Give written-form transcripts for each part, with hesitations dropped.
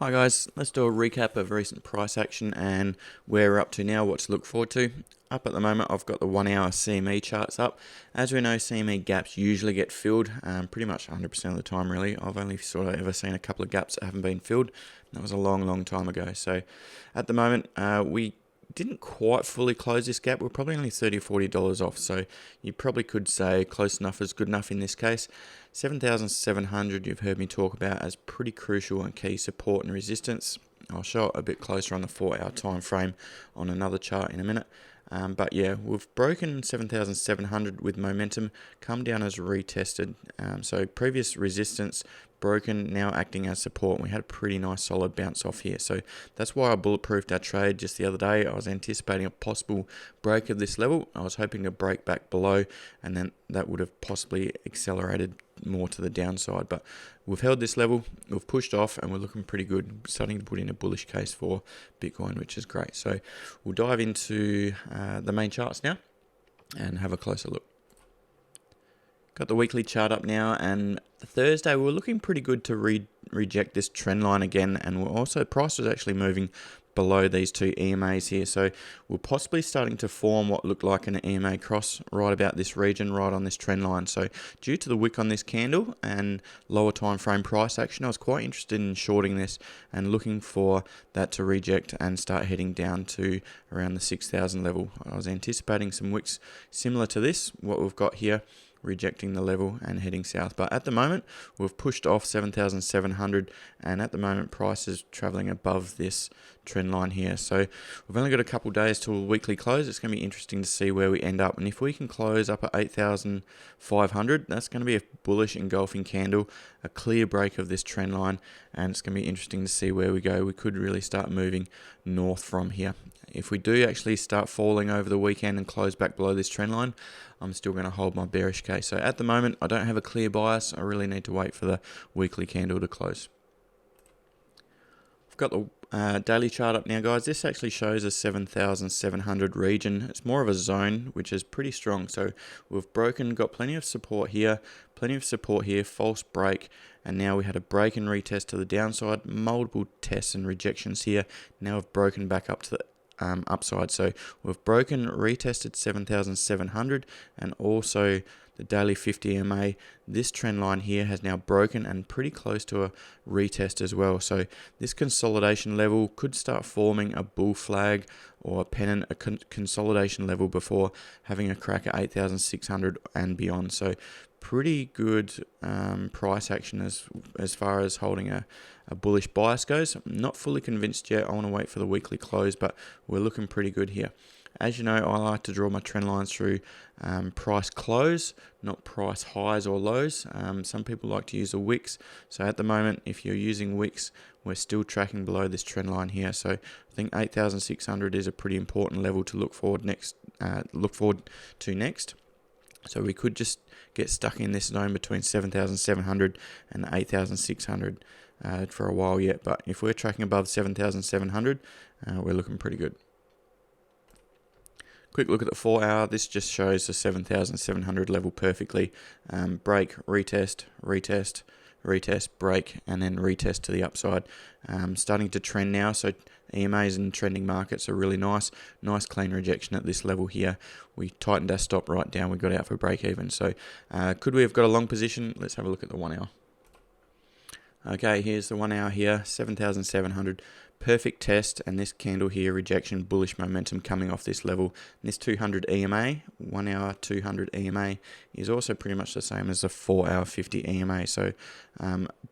Hi guys, let's do a recap of recent price action and where we're up to now, what to look forward to. Up at the moment, I've got the 1 hour CME charts up. As we know, CME gaps usually get filled pretty much 100% of the time really. I've only sort of ever seen a couple of gaps that haven't been filled. That was a long time ago. So at the moment, we didn't quite fully close this gap. We're probably only $30 or $40 off, so you probably could say close enough is good enough in this case. 7,700 you've heard me talk about as pretty crucial and key support and resistance. I'll show it a bit closer on the 4 hour time frame on another chart in a minute. But yeah, we've broken 7,700 with momentum, come down as retested. So previous resistance broken, now acting as support. We had a pretty nice solid bounce off here. So that's why I bulletproofed our trade just the other day. I was anticipating a possible break of this level. I was hoping to break back below, and then that would have possibly accelerated more to the downside. But we've held this level, we've pushed off, and we're looking pretty good, starting to put in a bullish case for Bitcoin, which is great. So we'll dive into the main charts now and have a closer look. Got the weekly chart up now, and Thursday we were looking pretty good to reject this trend line again, and we're also price was actually moving below these two EMAs here, so we're possibly starting to form what looked like an EMA cross right about this region, right on this trend line. So due to the wick on this candle and lower time frame price action, I was quite interested in shorting this and looking for that to reject and start heading down to around the 6,000 level. I was anticipating some wicks similar to this, what we've got here, rejecting the level and heading south. But at the moment, we've pushed off 7,700, and at the moment, price is traveling above this trend line here. So we've only got a couple days till weekly close. It's going to be interesting to see where we end up. And if we can close up at 8,500, that's going to be a bullish engulfing candle, a clear break of this trend line, and it's going to be interesting to see where we go. We could really start moving north from here. If we do actually start falling over the weekend and close back below this trend line, I'm still going to hold my bearish case. So at the moment, I don't have a clear bias. I really need to wait for the weekly candle to close. I've got the daily chart up now, guys. This actually shows a 7,700 region. It's more of a zone, which is pretty strong. So we've broken, got plenty of support here, false break, and now we had a break and retest to the downside, multiple tests and rejections here. Now we've broken back up to the upside. So we've broken, retested 7,700, and also the daily 50 EMA. This trend line here has now broken and pretty close to a retest as well. So this consolidation level could start forming a bull flag or a pennant, a consolidation level before having a crack at 8,600 and beyond. So pretty good price action as far as holding a bullish bias goes. I'm not fully convinced yet. I want to wait for the weekly close, but we're looking pretty good here. As you know, I like to draw my trend lines through price close, not price highs or lows. Some people like to use the wicks. So at the moment, if you're using wicks, we're still tracking below this trend line here. So I think 8,600 is a pretty important level to look forward to next. So we could just get stuck in this zone between 7,700 and 8,600 for a while yet. But if we're tracking above 7,700, we're looking pretty good. Quick look at the 4 hour. This just shows the 7,700 level perfectly. Break, retest, retest, retest, break, and then retest to the upside. Starting to trend now, so EMAs and trending markets are really nice. Nice clean rejection at this level here. We tightened our stop right down. We got out for break even. So could we have got a long position? Let's have a look at the 1 hour. Okay, here's the 1 hour here, 7,700. Perfect test, and this candle here, rejection, bullish momentum coming off this level. And this 200 EMA, 1 hour 200 EMA, is also pretty much the same as the 4 hour 50 EMA. So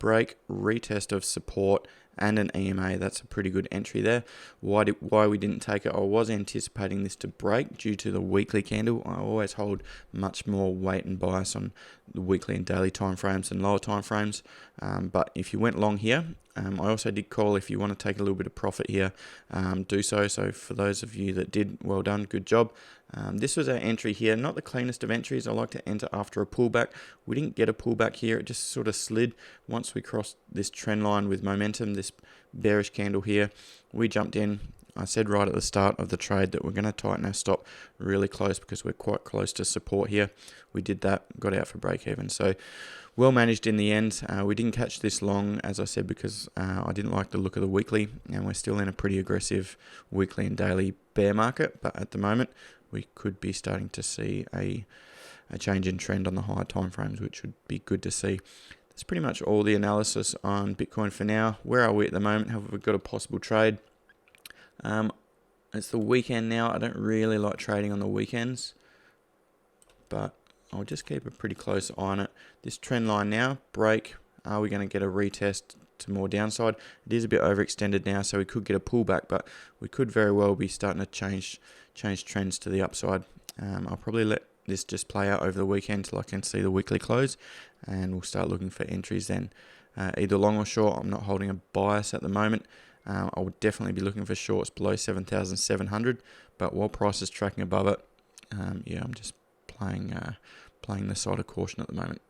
break, retest of support, and an EMA, that's a pretty good entry there. Why we didn't take it, I was anticipating this to break due to the weekly candle. I always hold much more weight and bias on the weekly and daily time frames and lower time frames. But if you went long here, I also did call if you want to take a little bit of profit here, do so. So for those of you that did, well done, good job. This was our entry here, not the cleanest of entries. I like to enter after a pullback. We didn't get a pullback here. It just sort of slid once we crossed this trend line with momentum, this bearish candle here. We jumped in. I said right at the start of the trade that we're going to tighten our stop really close because we're quite close to support here. We did that, got out for break even. So well managed in the end. We didn't catch this long, as I said, because I didn't like the look of the weekly, and we're still in a pretty aggressive weekly and daily bear market. But at the moment, we could be starting to see a change in trend on the higher time frames, which would be good to see. That's pretty much all the analysis on Bitcoin for now. Where are we at the moment? Have we got a possible trade? It's the weekend now. I don't really like trading on the weekends, but I'll just keep a pretty close eye on it. This trend line now, break. Are we going to get a retest to more downside? It is a bit overextended now, so we could get a pullback, but we could very well be starting to change trends to the upside. I'll probably let this just play out over the weekend till I can see the weekly close, and we'll start looking for entries then. Either long or short, I'm not holding a bias at the moment. I would definitely be looking for shorts below 7,700, but while price is tracking above it, I'm just playing the side of caution at the moment.